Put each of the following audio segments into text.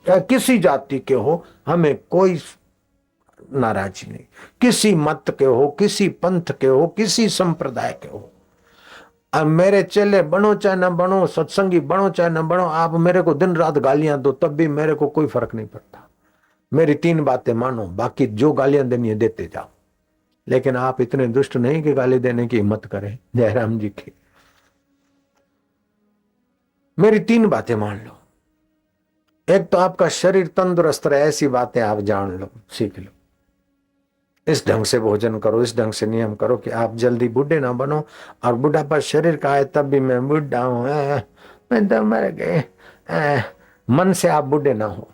चाहे किसी जाति के हो, हमें कोई नाराजी नहीं। किसी मत के हो, किसी पंथ के हो, किसी संप्रदाय के हो। अब मेरे चेले बनो चाहे न बनो, सत्संगी बनो चाहे न बनो, आप मेरे को दिन रात गालियां दो तब भी मेरे को कोई फर्क नहीं पड़ता। मेरी 3 बातें मानो, बाकी जो गालियां देनी है देते जाओ। लेकिन आप इतने दुष्ट नहीं कि गाली देने की हिम्मत करें जयराम जी की। मेरी 3 बातें मान लो। एक तो आपका शरीर तंदुरुस्त रहे, ऐसी बातें आप जान लो, सीख लो। इस ढंग से भोजन करो, इस ढंग से नियम करो कि आप जल्दी बूढ़े ना बनो। और बुढ़ापा शरीर का है तब भी मैं बूढ़ा हूं, मैं तो मर गए, मन से आप बूढ़े ना हो।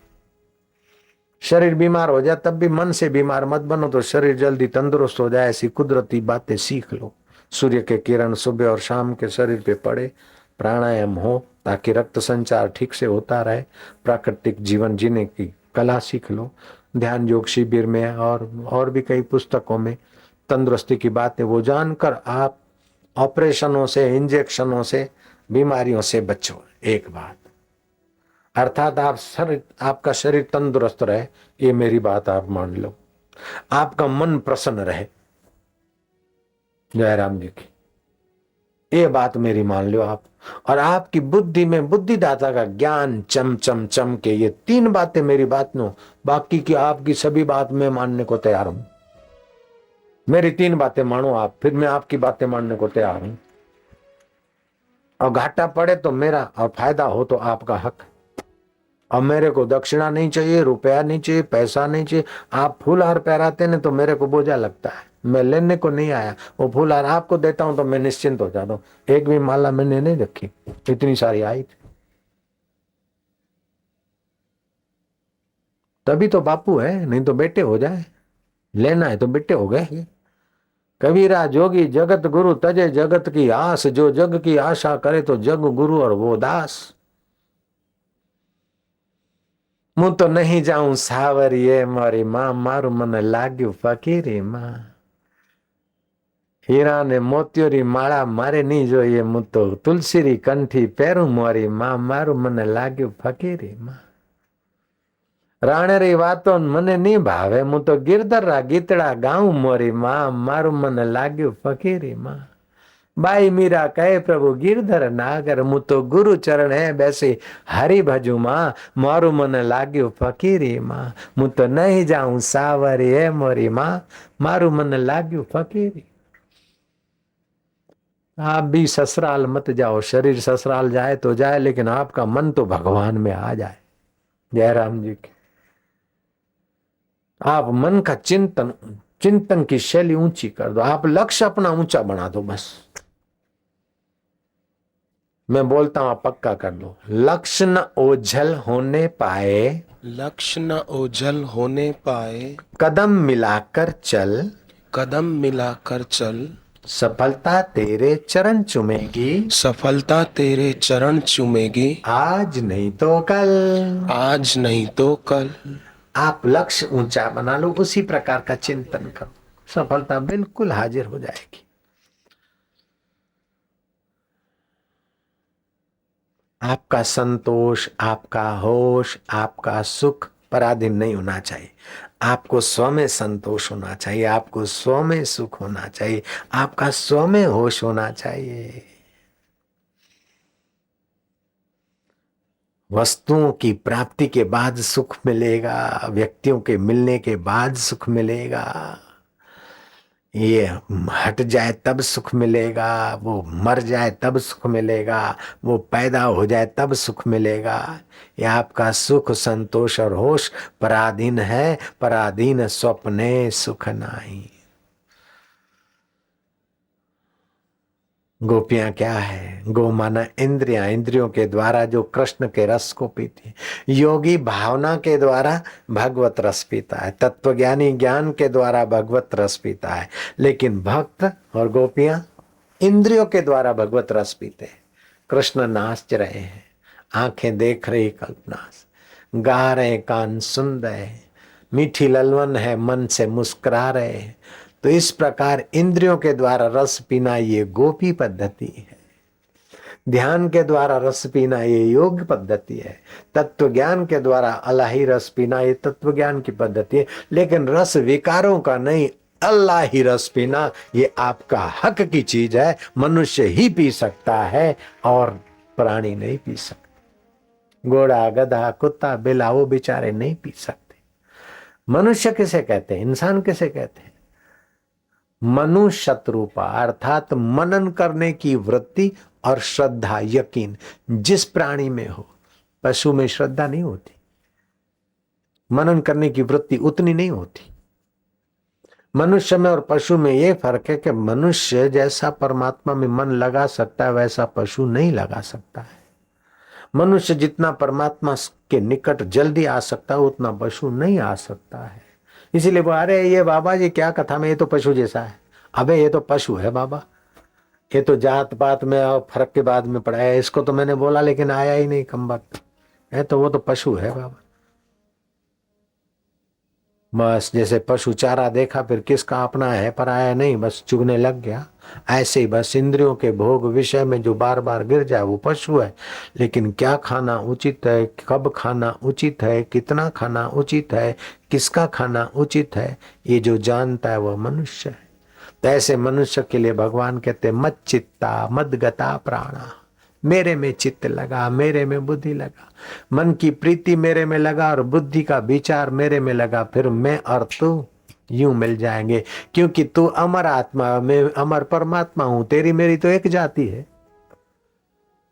शरीर बीमार हो जाए तब भी मन से बीमार मत बनो, तो शरीर जल्दी तंदुरुस्त हो जाए। ऐसी कुदरती बातें सीख लो। सूर्य के किरण सुबह और शाम के शरीर पे पड़े, प्राणायाम हो ताकि रक्त संचार ठीक से होता रहे। प्राकृतिक जीवन जीने की कला सीख लो। ध्यान योग शिविर में और भी कई पुस्तकों में तंदुरुस्ती की बातें वो जानकर आप ऑपरेशनों से, इंजेक्शनों से, बीमारियों से बचो। एक बात अर्थात आपका शरीर तंदुरुस्त रहे, ये मेरी बात आप मान लो। आपका मन प्रसन्न रहे, जयराम जी की ये बात मेरी मान लो आप। और आपकी बुद्धि में बुद्धिदाता का ज्ञान चम चम चम के, ये 3 बातें मेरी बात नो। बाकी की आपकी सभी बात मैं मानने को तैयार हूं। मेरी 3 बातें मानो आप, फिर मैं आपकी बातें मानने को तैयार हूं। और घाटा पड़े तो मेरा, और फायदा हो तो आपका हक। और मेरे को दक्षिणा नहीं चाहिए, रुपया नहीं चाहिए, पैसा नहीं चाहिए। आप फूल हार पहराते ने तो मेरे को बोझा लगता है, मैं लेने को नहीं आया। वो फूल हार आपको देता हूं तो मैं निश्चिंत हो जाता हूं। एक भी माला मैंने नहीं रखी, इतनी सारी आई थी। तभी तो बापू है, नहीं तो बेटे हो जाए। लेना है तो बेटे हो गए। कबीरा जोगी जगत गुरु तजे जगत की आस, जो जग की आशा करे तो जग गुरु और वो दास। હું તો નહીં જાઉં સાવરીએ મારી માં, મારું મને લાગ્યું ફકીરી માં। હીરા ને મોતિયોરી માળા મારે નહીં જોઈએ, હું તો તુલસીરી કંઠી પહેરું મારી માં, મારું મને લાગ્યું ફકીરી માં। રાણેરી વાતો મને નહીં ભાવે, હું તો ગિરધરા ગીતડા ગાઉં મારી માં, મારું મને લાગ્યું ફકીરી માં। बाई मीरा कहे प्रभु गिरधर नागर, मु तो गुरु चरण है बैसे हरि भजू मां, मारू मन लाग्यो फकीरी मां। मु तो नहीं जाऊं सावरी है मोरी मां, मारू मन लाग्यो फकीरी। आप भी ससुराल मत जाओ। शरीर ससुराल जाए तो जाए, लेकिन आपका मन तो भगवान में आ जाए। जयराम जी की आप मन का चिंतन की शैली ऊंची कर दो। आप लक्ष्य अपना ऊंचा बना दो बस। मैं बोलता हूं आप पक्का कर लो। लक्ष्य न ओझल होने पाए, लक्ष्य न ओझल होने पाए, कदम मिलाकर चल, कदम मिलाकर चल, सफलता तेरे चरण चूमेगी, सफलता तेरे चरण चूमेगी, आज नहीं तो कल। आज नहीं तो कल। आप लक्ष्य ऊंचा बना लो, उसी प्रकार का चिंतन करो, सफलता बिल्कुल हाजिर हो जाएगी। आपका संतोष, आपका होश, आपका सुख पराधीन नहीं होना चाहिए। आपको स्व में संतोष होना चाहिए, आपको स्व में सुख होना चाहिए, आपका स्व में होश होना चाहिए। वस्तुओं की प्राप्ति के बाद सुख मिलेगा, व्यक्तियों के मिलने के बाद सुख मिलेगा। ये हट जाए तब सुख मिलेगा, वो मर जाए तब सुख मिलेगा, वो पैदा हो जाए तब सुख मिलेगा। ये आपका सुख, संतोष और होश पराधीन है। पराधीन स्वप्ने सुख नाही। गोपियां क्या है? गो माना इंद्रियां, इंद्रियों के द्वारा जो कृष्ण के रस को पीती है। योगी भावना के द्वारा भगवत रस पीता है, तत्वज्ञानी ज्ञान के द्वारा भगवत रस पीता है। लेकिन भक्त और गोपियां इंद्रियों के द्वारा भगवत रस पीते हैं। कृष्ण नाच रहे हैं, आंखें देख रही कल्पना, गा रहे कान सुन रहे, मीठी ललवन है मन से मुस्कुरा रहे हैं। तो इस प्रकार इंद्रियों के द्वारा रस पीना ये गोपी पद्धति है। ध्यान के द्वारा रस पीना ये योग पद्धति है, तत्व ज्ञान के द्वारा अल्लाही रस पीना ये तत्व ज्ञान की पद्धति है। लेकिन रस विकारों का नहीं, अल्लाह ही रस पीना ये आपका हक की चीज है। मनुष्य ही पी सकता है और प्राणी नहीं पी सकते। घोड़ा, गधा, कुत्ता, बिल्ला वो बेचारे नहीं पी सकते। मनुष्य किसे कहते हैं, इंसान किसे कहते हैं? मनुष्यत्रूपा अर्थात मनन करने की वृत्ति और श्रद्धा, यकीन जिस प्राणी में हो। पशु में श्रद्धा नहीं होती, मनन करने की वृत्ति उतनी नहीं होती। मनुष्य में और पशु में यह फर्क है कि मनुष्य जैसा परमात्मा में मन लगा सकता है वैसा पशु नहीं लगा सकता है। मनुष्य जितना परमात्मा के निकट जल्दी आ सकता है उतना पशु नहीं आ सकता है। इसीलिए वो, अरे ये बाबा जी क्या कथा में, ये तो पशु जैसा है। अबे ये तो पशु है बाबा, ये तो जात पात में और फर्क के बाद में पड़ा है, इसको तो मैंने बोला लेकिन आया ही नहीं कमबख्त है, तो वो तो पशु है बाबा। बस जैसे पशु चारा देखा फिर किसका अपना है पराया नहीं, बस चुगने लग गया। ऐसे ही बस इंद्रियों के भोग विषय में जो बार बार गिर जाए वो पशु है। लेकिन क्या खाना उचित है, कब खाना उचित है, कितना खाना उचित है, किसका खाना उचित है, ये जो जानता है वह मनुष्य है। तो ऐसे मनुष्य के लिए भगवान कहते मत चित्ता मद गता प्राणा, मेरे में चित्त लगा, मेरे में बुद्धि लगा, मन की प्रीति मेरे में लगा और बुद्धि का विचार मेरे में लगा, फिर मैं और तू यूं मिल जाएंगे। क्योंकि तू अमर आत्मा, मैं अमर परमात्मा हूं, तेरी मेरी तो एक जाति है।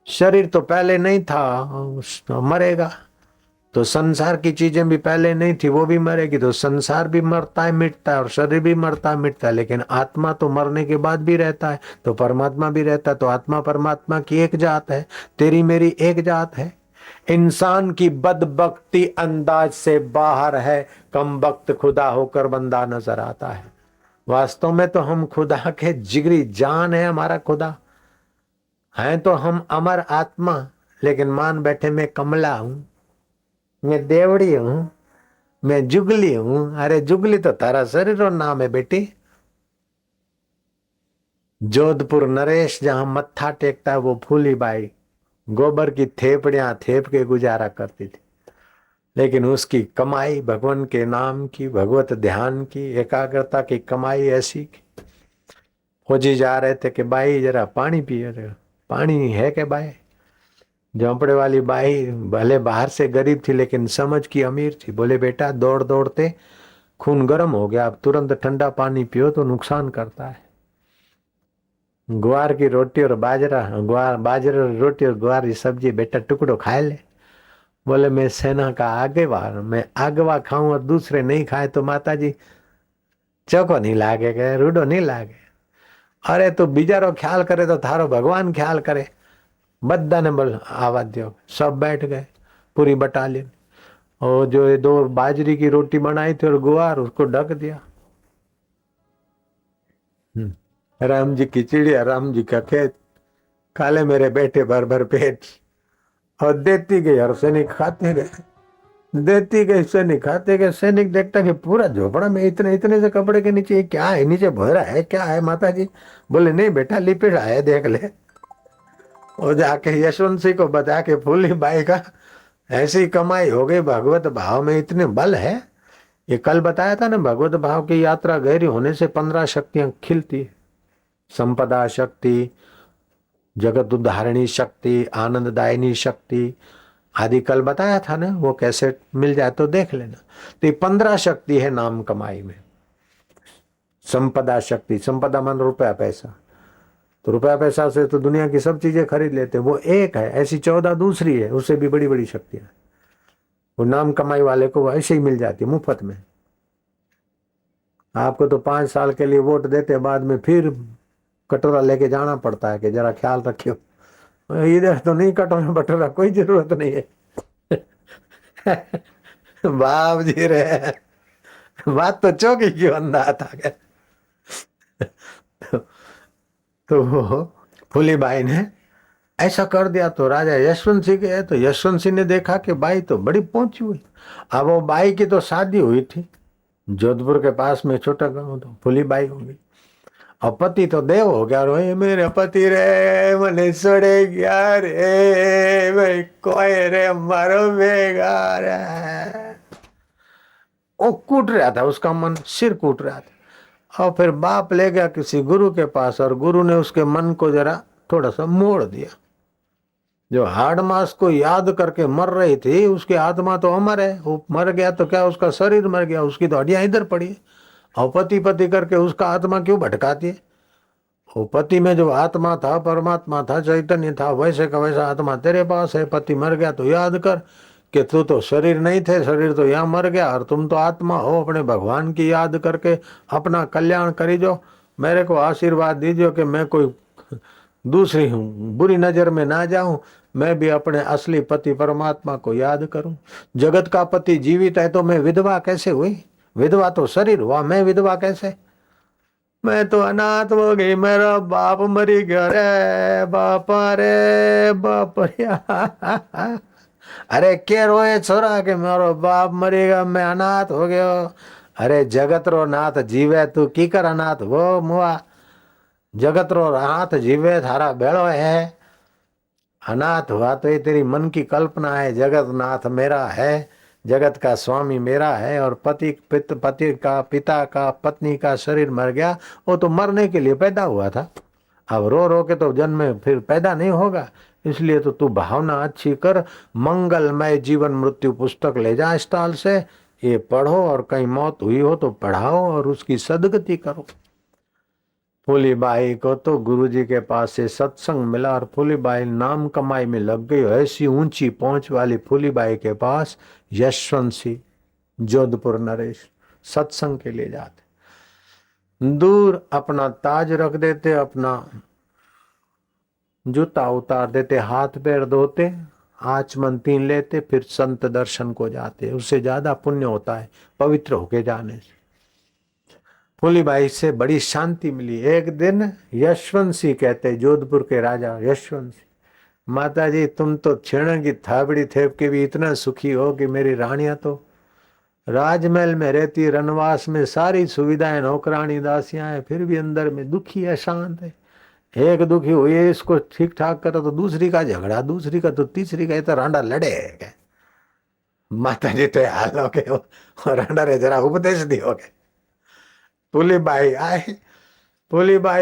शरीर तो पहले नहीं था, मरेगा। तो संसार की चीजें भी पहले नहीं थी, वो भी मरेगी। तो संसार भी मरता है मिटता है और शरीर भी मरता है मिटता है, लेकिन आत्मा तो मरने के बाद भी रहता है, तो परमात्मा भी रहता है। तो आत्मा परमात्मा की एक जात है, तेरी मेरी एक जात है। इंसान की बदबख्ती अंदाज से बाहर है, कम वक्त खुदा होकर बंदा नजर आता है। वास्तव में तो हम खुदा के जिगरी जान है, हमारा खुदा है तो हम अमर आत्मा, लेकिन मान बैठे मैं कमला हूं, मैं देवड़ी हूं, मैं जुगली हूं। अरे जुगली तो तारा शरीर और नाम है बेटी। जोधपुर नरेश जहां मत्था टेकता है वो फूली बाई गोबर की थेपड़ियां थेप के गुजारा करती थी, लेकिन उसकी कमाई भगवान के नाम की, भगवत ध्यान की, एकाग्रता की कमाई ऐसी की। फौजी जा रहे थे कि बाई जरा पानी पिए, पानी है के बाई? झोंपड़े वाली बाई भले बाहर से गरीब थी लेकिन समझ की अमीर थी। बोले बेटा दौड़ दौड़ते खून गर्म हो गया, अब तुरंत ठंडा पानी पियो तो नुकसान करता है। ग्वार की रोटी और बाजरा, बाजरा रोटी और ग्वार की सब्जी बेटा टुकड़ो खाए ले। बोले मैं सेना का आगेवान, मैं आगवा खाऊं और दूसरे नहीं खाए तो माता जी चौको नहीं लागे गए, रूडो नहीं लागे। अरे तो बिजारो ख्याल करे तो थारो भगवान ख्याल करे। बद्दा ने बोल आवाज दियो, सब बैठ गए पूरी बटालियन। और जो ये दो बाजरी की रोटी बनाई थी और गुआर, उसको ढक दिया। राम जी की चिड़िया, राम जी का खेत, काले मेरे बेटे भर भर पेट। और देती गई और सैनिक खाते गए, देती गई सैनिक खाते गए। सैनिक देखता कि पूरा झोपड़ा में इतने इतने से कपड़े के नीचे क्या है, नीचे भरा है क्या है माता जी? बोले नहीं बेटा लिपिड़ा है, देख ले। और जाके यशवंत सिंह को बता के फूली बाई का ऐसी कमाई हो गई। भगवत भाव में इतने बल है। ये कल बताया था ना, भगवत भाव की यात्रा गहरी होने से 15 शक्तियां खिलती है। संपदा शक्ति, जगत उद्धारणी शक्ति, आनंददायिनी शक्ति आदि कल बताया था ना, वो कैसे मिल जाए तो देख लेना। तो ये 15 शक्ति है नाम कमाई में। संपदा शक्ति, संपदा मान रुपया पैसा, तो रुपया पैसा से तो दुनिया की सब चीजें खरीद लेते हैं, वो एक है। ऐसी 14 दूसरी है, उससे भी बड़ी बड़ी शक्तियां। वो नाम कमाई वाले को ऐसे ही मिल जाती है मुफ्त में। आपको तो 5 साल के लिए वोट देते, बाद में फिर कटोरा लेके जाना पड़ता है कि जरा ख्याल रखियो, इधर तो नहीं कटोरा बटोरा कोई जरूरत नहीं है। बाप जी रे, बात तो चौकी क्यों अंधा था क्या? तो फूली बाई ने ऐसा कर दिया। तो राजा यशवंत सिंह गए, तो यशवंत सिंह ने देखा कि बाई तो बड़ी पहुंची हुई। अब वो बाई की तो शादी हुई थी जोधपुर के पास में छोटा गांव, तो फूली बाई होगी। और पति तो देव हो गया, रोए मेरे पति रे मने सड़े गया रे, भाई कोई रे मारो बेगा रे। वो कूट रहा था, उसका मन सिर कूट रहा था। और फिर बाप ले गया किसी गुरु के पास, और गुरु ने उसके मन को जरा थोड़ा सा मोड़ दिया। जो हाड़ मास को याद करके मर रही थी, उसकी आत्मा तो अमर है, वो मर गया तो क्या उसका शरीर मर गया, उसकी तो हड्डियां इधर पड़ी। और पति पति करके उसका आत्मा क्यों भटकाती है? वो पति में जो आत्मा था, परमात्मा था, चैतन्य था, वैसे का वैसा आत्मा तेरे पास है। पति मर गया तो याद कर कि तू तो शरीर नहीं थे, शरीर तो यहाँ मर गया, और तुम तो आत्मा हो। अपने भगवान की याद करके अपना कल्याण करीजो। मेरे को आशीर्वाद दीजिए कि मैं कोई दूसरी हूँ, बुरी नजर में ना जाऊं, मैं भी अपने असली पति परमात्मा को याद करूं। जगत का पति जीवित है तो मैं विधवा कैसे हुई? विधवा तो शरीर हुआ, मैं विधवा कैसे? मैं तो अनाथ हो गई, मेरा बाप मरी गया रे बापा रे बाप रे। अरे के रोए छोरा के मारो बाप मरेगा, मैं अनाथ हो गयो। अरे जगत रो नाथ जीवे, तू की कर अनाथ वो मुआ? जगत रो नाथ जीवे थारा बेड़ो है। अनाथ हुआ तो ये तेरी मन की कल्पना है। जगत नाथ मेरा है, जगत का स्वामी मेरा है। और पति का पिता का पत्नी का शरीर मर गया, वो तो मरने के लिए पैदा हुआ था। अब रो रो के तो जन्म में फिर पैदा नहीं होगा। इसलिए तो तू भावना अच्छी कर, मंगलमय जीवन मृत्यु पुस्तक ले जा स्टॉल से, ये पढ़ो, और कहीं मौत हुई हो तो पढ़ाओ और उसकी सदगति करो। फूलीबाई को तो गुरुजी के पास से सत्संग मिला, और फूलीबाई नाम कमाई में लग गई। ऐसी ऊंची पहुंच वाली फूलीबाई के पास यशवंत सिंह जोधपुर नरेश सत्संग के लिए जाते। दूर अपना ताज रख देते, अपना जूता उतार देते, हाथ पैर धोते, आचमन 3 लेते, फिर संत दर्शन को जाते। उससे ज्यादा पुण्य होता है पवित्र होके जाने से। फूलीबाई से बड़ी शांति मिली। एक दिन यशवंत सिंह कहते, जोधपुर के राजा यशवंत सिंह, माता जी तुम तो छेण की थाबड़ी थेप के भी इतना सुखी हो कि मेरी रानियां तो राजमहल में रहती, रनवास में सारी सुविधाएं, नौकरानी दासियां हैं, फिर भी अंदर में दुखी है, शांत है। एक दुखी हुई है, इसको ठीक ठाक करो तो दूसरी का झगड़ा, दूसरी का तो तीसरी का, तो रांडा लड़े। माता जी तो हाल हो गए, रांडा रे जरा उपदेश दियोगे। फूलीबाई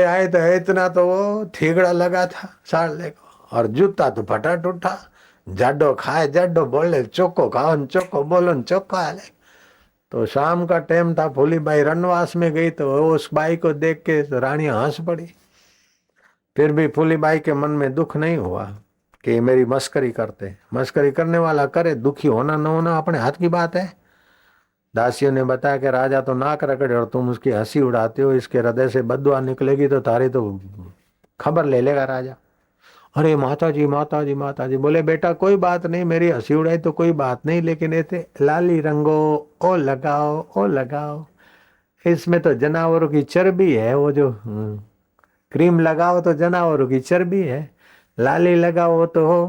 आई तो इतना तो वो ठीगड़ा लगा था साले को, और जूता तो फटा टूटा। जाडो खाए जाडो बोले, चोको खाओ चोको बोलो चोको हाले। तो शाम का टाइम था, फूलीबाई रनवास में गई तो उस बाई को देख के रानी हंस पड़ी। फिर भी फूलीबाई के मन में दुख नहीं हुआ कि मेरी मस्करी करते। मस्करी करने वाला करे, दुखी होना न होना अपने हाथ की बात है। दासियों ने बताया कि राजा तो नाक रगड़े और तुम उसकी हंसी उड़ाते हो, इसके हृदय से बद्दुआ निकलेगी तो तारी तो खबर ले लेगा राजा। अरे माता जी माता जी माता जी। बोले बेटा कोई बात नहीं, मेरी हंसी उड़ाई तो कोई बात नहीं, लेकिन ऐसे लाली रंगो ओ लगाओ, इसमें तो जानवरों की चर्बी है। वो जो क्रीम लगाओ तो जानवरों की चर्बी है, लाली लगाओ तो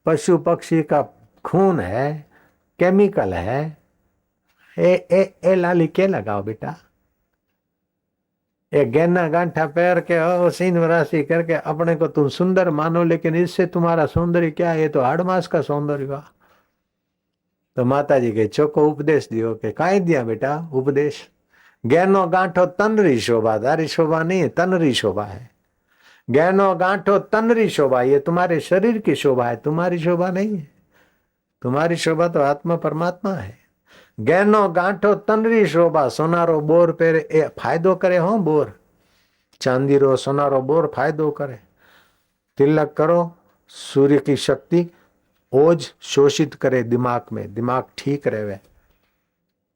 पशु पक्षी का खून है, केमिकल है। ए लाली के लगाओ बेटा? एक गहना गांठा पैर के और सीन राशि करके अपने को तुम सुंदर मानो, लेकिन इससे तुम्हारा सौंदर्य क्या है? ये तो हाड़मास का सौंदर्य हुआ। तो माता जी के चोको उपदेश दियो के काई दिया बेटा उपदेश? गहनो गांठो तनरी शोभा, दारी शोभा नहीं है, तनरी शोभा है। गहनो गांठो तनरी शोभा, ये तुम्हारे शरीर की शोभा है, तुम्हारी शोभा नहीं है। तुम्हारी शोभा तो आत्मा परमात्मा है। गहनो गांठो तनरी शोभा, सोनारो बोर पेरे ए फायदो करे हो बोर, चांदी रो सोनारो बोर फायदो करे। तिलक करो, सूर्य की शक्ति ओज शोषित करे दिमाग में, दिमाग ठीक रहे।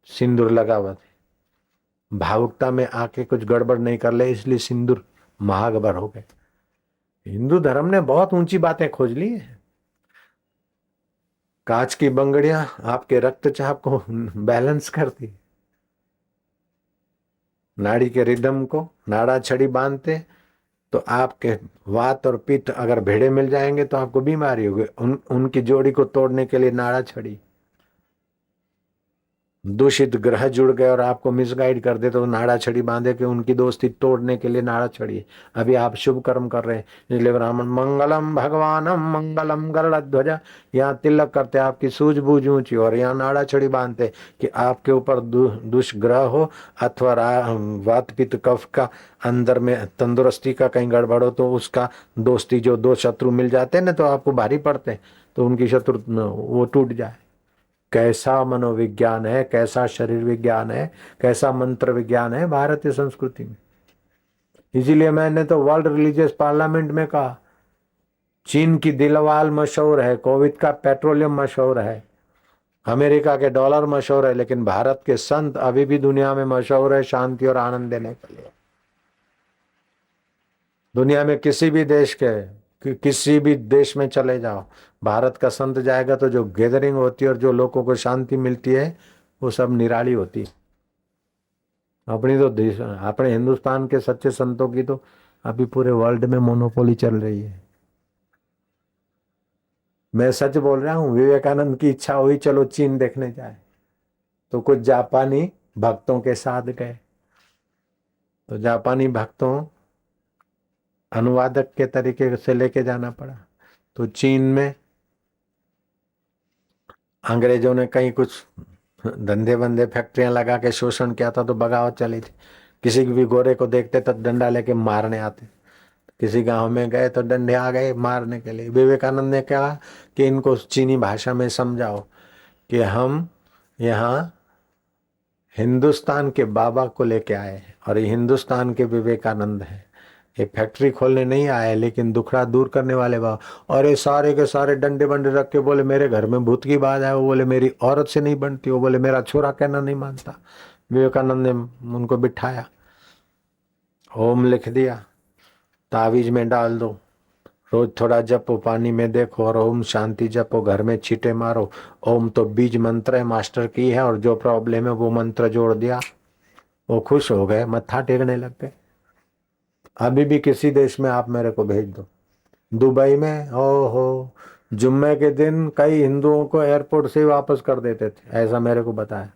सिंदूर लगावत, भावुकता में आके कुछ गड़बड़ नहीं कर ले, इसलिए सिंदूर महागबर हो गए। हिंदू धर्म ने बहुत ऊंची बातें खोज ली है। कांच की बंगड़ियां आपके रक्तचाप को बैलेंस करती, नाड़ी के रिदम को नाड़ा छड़ी बांधते तो आपके वात और पित्त अगर भेड़े मिल जाएंगे तो आपको बीमारी होगी। उनकी जोड़ी को तोड़ने के लिए नाड़ा छड़ी। दूषित ग्रह जुड़ गए और आपको मिसगाइड कर दे तो नाड़ा छड़ी बांधे कि उनकी दोस्ती तोड़ने के लिए नाड़ा छड़ी। अभी आप शुभ कर्म कर रहे हैं, इसलिए ब्राह्मण मंगलम भगवानम मंगलम गरुड़ध्वज, यहाँ तिलक करते आपकी सूझबूझ ऊंची, और यहाँ नाड़ा छड़ी बांधते कि आपके ऊपर दुष्ग्रह हो अथवा वात पित्त कफ का अंदर में तंदुरुस्ती का कहीं गड़बड़ हो तो उसका दोस्ती जो दो शत्रु मिल जाते हैं ना तो आपको भारी पड़ते हैं, तो उनकी शत्रु वो टूट जाए। कैसा मनोविज्ञान है, कैसा शरीर विज्ञान है, कैसा मंत्र विज्ञान है भारतीय संस्कृति में। इसीलिए मैंने तो वर्ल्ड रिलीजियस पार्लियामेंट में कहा, चीन की दिलवाल मशहूर है, कोविड का पेट्रोलियम मशहूर है, अमेरिका के डॉलर मशहूर है, लेकिन भारत के संत अभी भी दुनिया में मशहूर है शांति और आनंद देने के लिए। दुनिया में किसी भी देश किसी भी देश में चले जाओ, भारत का संत जाएगा तो जो गैदरिंग होती है और जो लोगों को शांति मिलती है वो सब निराली होती है। अपनी तो अपने हिंदुस्तान के सच्चे संतों की तो अभी पूरे वर्ल्ड में मोनोपोली चल रही है। मैं सच बोल रहा हूँ, विवेकानंद की इच्छा हुई चलो चीन देखने जाए, तो कुछ जापानी भक्तों के साथ गए, तो जापानी भक्तों अनुवादक के तरीके से लेके जाना पड़ा। तो चीन में अंग्रेजों ने कहीं कुछ धंधे बंधे फैक्ट्रियां लगा के शोषण किया था, तो बगावत चली थी। किसी भी गोरे को देखते तो डंडा लेके मारने आते, किसी गांव में गए तो डंडे आ गए मारने के लिए। विवेकानंद ने कहा कि इनको चीनी भाषा में समझाओ कि हम यहाँ हिंदुस्तान के बाबा को लेके आए हैं और ये हिंदुस्तान के विवेकानंद हैं, ये फैक्ट्री खोलने नहीं आए लेकिन दुखड़ा दूर करने वाले बाबा। और ये सारे के सारे डंडे बंडे रख के बोले मेरे घर में भूत की बात है, वो बोले मेरी औरत से नहीं बनती, वो बोले मेरा छोरा कहना नहीं मानता। विवेकानंद ने उनको बिठाया, ओम लिख दिया, तावीज में डाल दो, रोज थोड़ा जपो, पानी में देखो और ओम शांति जपो, घर में छींटे मारो। ओम तो बीज मंत्र है, मास्टर की है, और जो प्रॉब्लम है वो मंत्र जोड़ दिया, वो खुश हो गए, मत्था टेकने लग गए। अभी भी किसी देश में आप मेरे को भेज दो, दुबई में हो जुम्मे के दिन कई हिंदुओं को एयरपोर्ट से ही वापस कर देते थे, ऐसा मेरे को बताया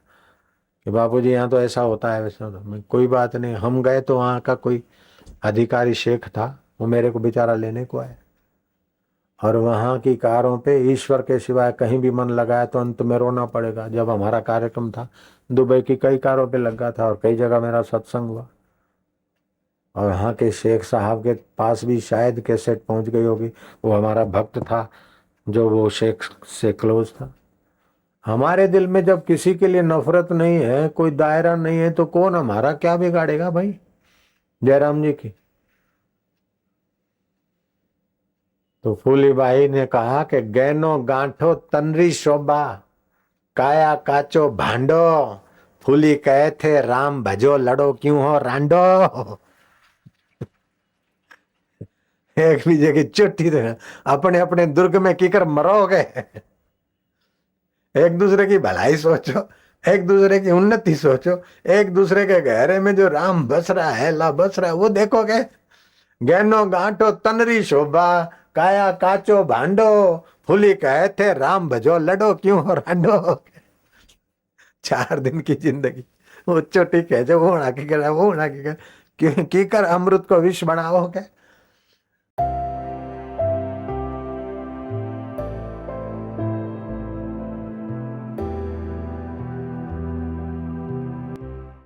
कि बापूजी यहाँ तो ऐसा होता है वैसा होता है। कोई बात नहीं, हम गए तो वहाँ का कोई अधिकारी शेख था, वो मेरे को बेचारा लेने को आया, और वहाँ की कारों पे ईश्वर के सिवाय कहीं भी मन लगाया तो अंत में रोना पड़ेगा। जब हमारा कार्यक्रम था दुबई की कई कारों पे लगा था और कई जगह मेरा सत्संग हुआ, और वहाँ के शेख साहब के पास भी शायद कैसेट पहुँच गई होगी, वो हमारा भक्त था जो वो शेख से क्लोज था। हमारे दिल में जब किसी के लिए नफरत नहीं है, कोई दायरा नहीं है, तो कौन हमारा क्या बिगाड़ेगा भाई। जयराम जी की तो फूलीबाई ने कहा कि गैनो गांठो तनरी शोभा, काया काचो भांडो, फूली कहे थे राम भजो लड़ो क्यों हो रांडो। एक बीजे की चुट्टी देना, अपने अपने दुर्ग में कीकर मरोगे। एक दूसरे की भलाई सोचो, एक दूसरे की उन्नति सोचो, एक दूसरे के गहरे में जो राम बस रहा है, ला बस रहा है, वो देखोगे। गहनो गांठो तनरी शोभा, काया काचो भांडो, फूली कहे थे राम भजो लड़ो क्यों हो रांडो। 4 दिन की जिंदगी वो चोटी कह जो वो उड़ा के कर, वो उड़ा के कर, क्यों की कर अमृत को विष बनाओगे।